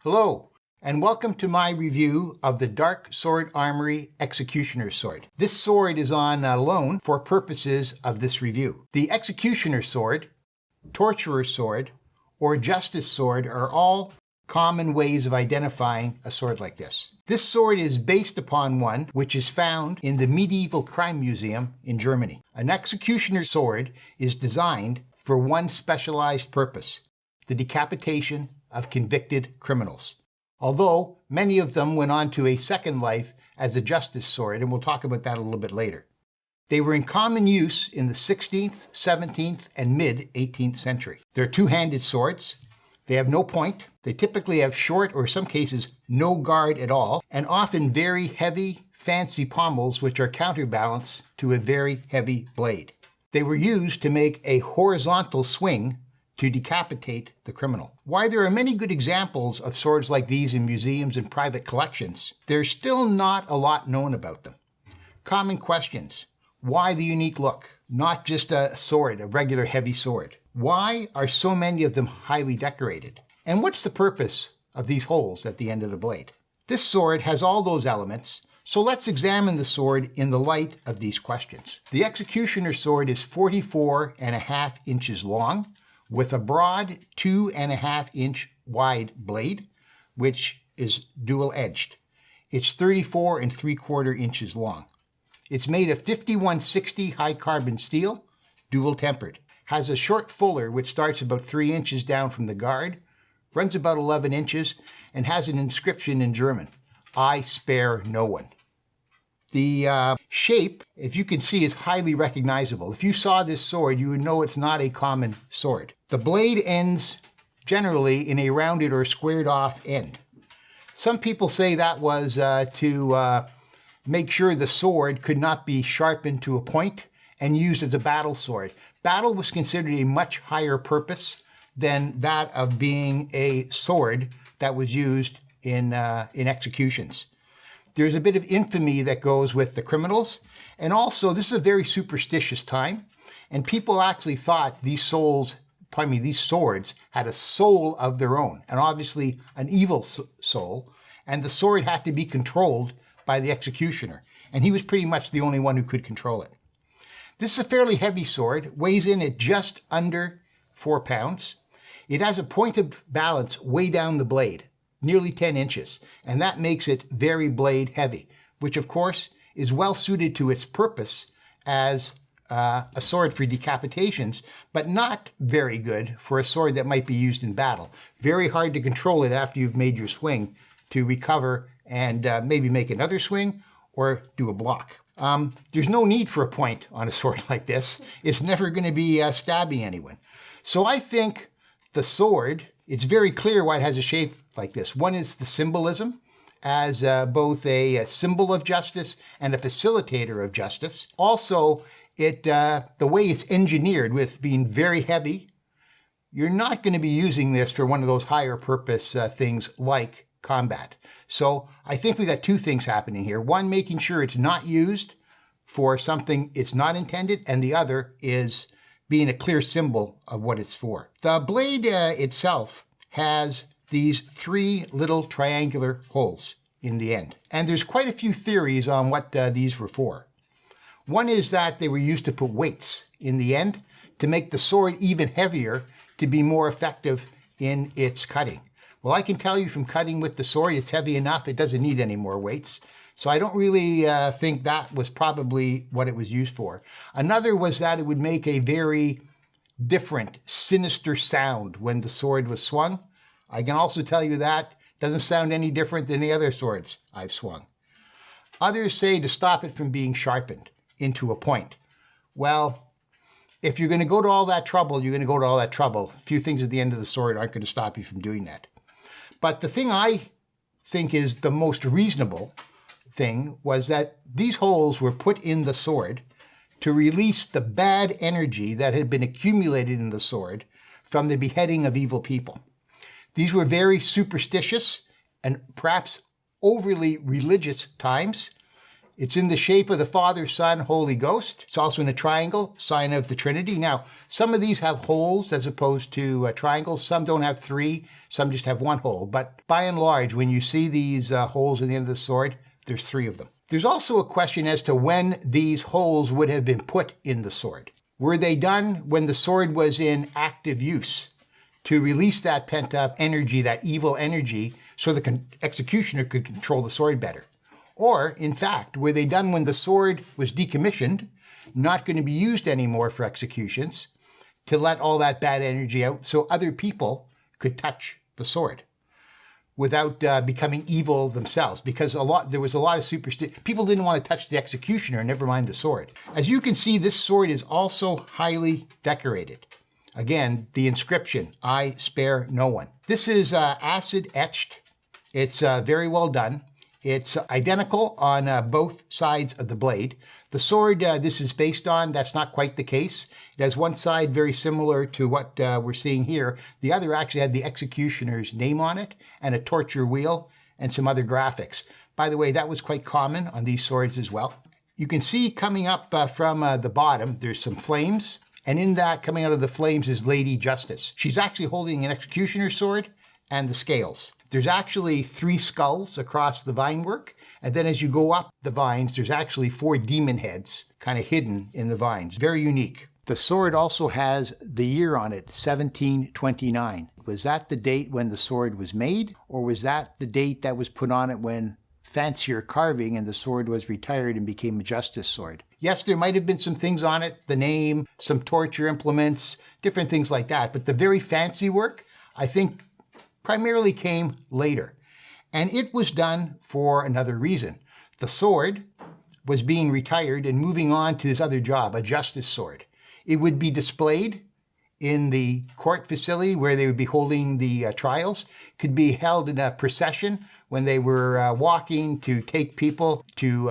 Hello, and welcome to my review of the Darksword Armory Executioner's Sword. This sword is on loan for purposes of this review. The Executioner's Sword, Torturer's Sword, or Justice Sword are all common ways of identifying a sword like this. This sword is based upon one which is found in the Medieval Crime Museum in Germany. An executioner's sword is designed for one specialized purpose, the decapitation of convicted criminals. Although many of them went on to a second life as a justice sword, and we'll talk about that a little bit later. They were in common use in the 16th, 17th, and mid-18th century. They're two-handed swords. They have no point. They typically have short, or in some cases, no guard at all, and often very heavy, fancy pommels which are counterbalanced to a very heavy blade. They were used to make a horizontal swing to decapitate the criminal. While there are many good examples of swords like these in museums and private collections, there's still not a lot known about them. Common questions. Why the unique look? Not just a sword, a regular heavy sword. Why are so many of them highly decorated? And what's the purpose of these holes at the end of the blade? This sword has all those elements, so let's examine the sword in the light of these questions. The executioner's sword is 44.5 inches long, with a broad 2.5-inch wide blade, which is dual-edged. It's 34.75 inches long. It's made of 5160 high carbon steel, dual tempered. Has a short fuller which starts about 3 inches down from the guard, runs about 11 inches, and has an inscription in German, "I spare no one." The shape, if you can see, is highly recognizable. If you saw this sword, you would know it's not a common sword. The blade ends generally in a rounded or squared off end. Some people say that was to make sure the sword could not be sharpened to a point and used as a battle sword. Battle was considered a much higher purpose than that of being a sword that was used in executions. There's a bit of infamy that goes with the criminals, and also this is a very superstitious time, and people actually thought these swords had a soul of their own, and obviously an evil soul, and the sword had to be controlled by the executioner, and he was pretty much the only one who could control it. This is a fairly heavy sword, weighs in at just under 4 pounds. It has a point of balance way down the blade, nearly 10 inches, and that makes it very blade heavy, which of course is well suited to its purpose as a sword for decapitations, but not very good for a sword that might be used in battle. Very hard to control it after you've made your swing to recover and maybe make another swing or do a block. There's no need for a point on a sword like this. It's never going to be stabbing anyone. So I think the sword, it's very clear why it has a shape like this. One is the symbolism as both a symbol of justice and a facilitator of justice. Also, the way it's engineered with being very heavy, you're not going to be using this for one of those higher purpose things like combat. So I think we got two things happening here. One, making sure it's not used for something it's not intended, and the other is being a clear symbol of what it's for. The blade itself has these 3 little triangular holes in the end. And there's quite a few theories on what these were for. One is that they were used to put weights in the end to make the sword even heavier to be more effective in its cutting. Well, I can tell you from cutting with the sword, it's heavy enough, it doesn't need any more weights. So I don't really think that was probably what it was used for. Another was that it would make a very different, sinister sound when the sword was swung. I can also tell you that doesn't sound any different than the other swords I've swung. Others say to stop it from being sharpened into a point. Well, if you're going to go to all that trouble, you're going to go to all that trouble. A few things at the end of the sword aren't going to stop you from doing that. But the thing I think is the most reasonable thing was that these holes were put in the sword to release the bad energy that had been accumulated in the sword from the beheading of evil people. These were very superstitious and perhaps overly religious times. It's in the shape of the Father, Son, Holy Ghost. It's also in a triangle, sign of the Trinity. Now, some of these have holes as opposed to triangles. Some don't have 3, some just have 1 hole. But by and large, when you see these holes in the end of the sword, there's 3 of them. There's also a question as to when these holes would have been put in the sword. Were they done when the sword was in active use to release that pent-up energy, that evil energy, so the executioner could control the sword better? Or, in fact, were they done when the sword was decommissioned, not going to be used anymore for executions, to let all that bad energy out so other people could touch the sword without becoming evil themselves? Because there was a lot of superstition. People didn't want to touch the executioner, never mind the sword. As you can see, this sword is also highly decorated. Again, the inscription, "I spare no one." This is acid etched. It's very well done. It's identical on both sides of the blade. The sword this is based on, that's not quite the case. It has one side very similar to what we're seeing here. The other actually had the executioner's name on it and a torture wheel and some other graphics. By the way, that was quite common on these swords as well. You can see coming up from the bottom, there's some flames. And in that, coming out of the flames, is Lady Justice. She's actually holding an executioner's sword and the scales. There's actually 3 skulls across the vine work. And then as you go up the vines, there's actually 4 demon heads kind of hidden in the vines. Very unique. The sword also has the year on it, 1729. Was that the date when the sword was made? Or was that the date that was put on it when fancier carving and the sword was retired and became a justice sword? Yes, there might have been some things on it, the name, some torture implements, different things like that. But the very fancy work, I think, primarily came later. And it was done for another reason. The sword was being retired and moving on to this other job, a justice sword. It would be displayed in the court facility where they would be holding the trials. It could be held in a procession when they were walking to take people to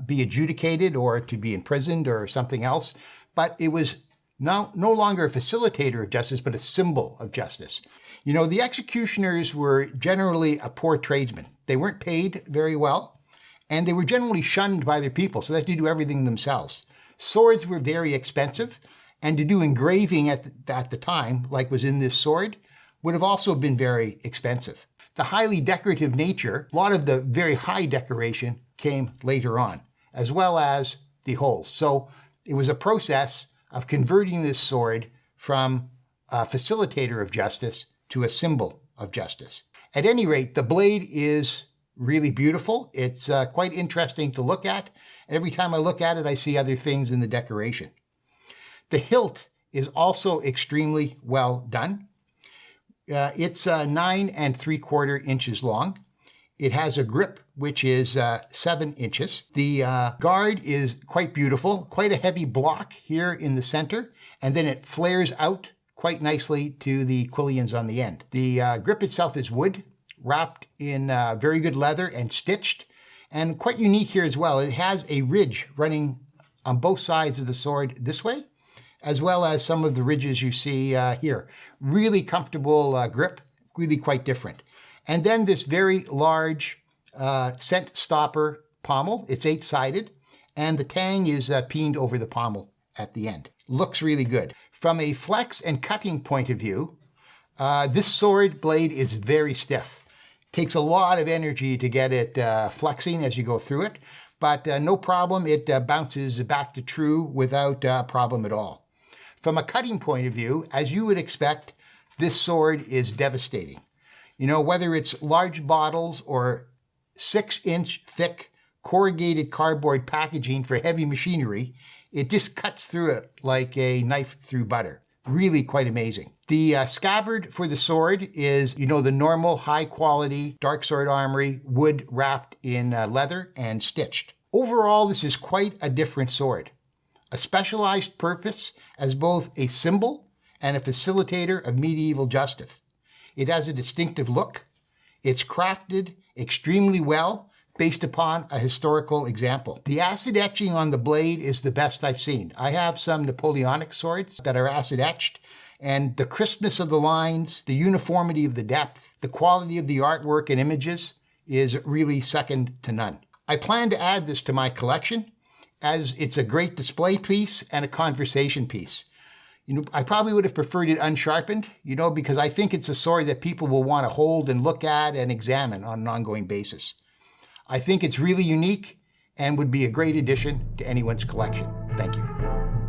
be adjudicated or to be imprisoned or something else. But it was no longer a facilitator of justice, but a symbol of justice. You know, the executioners were generally a poor tradesman. They weren't paid very well, and they were generally shunned by their people, so they had to do everything themselves. Swords were very expensive, and to do engraving at the time, like was in this sword, would have also been very expensive. The highly decorative nature, a lot of the very high decoration came later on, as well as the holes. So it was a process of converting this sword from a facilitator of justice to a symbol of justice. At any rate, the blade is really beautiful. It's quite interesting to look at. And every time I look at it, I see other things in the decoration. The hilt is also extremely well done. It's 9 3/4 inches long. It has a grip, which is 7 inches. The guard is quite beautiful, quite a heavy block here in the center, and then it flares out quite nicely to the quillions on the end. The grip itself is wood, wrapped in very good leather and stitched, and quite unique here as well. It has a ridge running on both sides of the sword this way, as well as some of the ridges you see here. Really comfortable grip, really quite different. And then this very large scent stopper pommel. It's 8-sided, and the tang is peened over the pommel at the end. Looks really good. From a flex and cutting point of view, this sword blade is very stiff. Takes a lot of energy to get it flexing as you go through it, but no problem. It bounces back to true without problem at all. From a cutting point of view, as you would expect, this sword is devastating. You know, whether it's large bottles or 6-inch thick corrugated cardboard packaging for heavy machinery, it just cuts through it like a knife through butter. Really quite amazing. The scabbard for the sword is, you know, the normal high quality Darksword Armory wood wrapped in leather and stitched. Overall, this is quite a different sword. A specialized purpose as both a symbol and a facilitator of medieval justice. It has a distinctive look. It's crafted extremely well based upon a historical example. The acid etching on the blade is the best I've seen. I have some Napoleonic swords that are acid etched, and the crispness of the lines, the uniformity of the depth, the quality of the artwork and images is really second to none. I plan to add this to my collection as it's a great display piece and a conversation piece. I probably would have preferred it unsharpened, because I think it's a sword that people will want to hold and look at and examine on an ongoing basis. I think it's really unique and would be a great addition to anyone's collection. Thank you.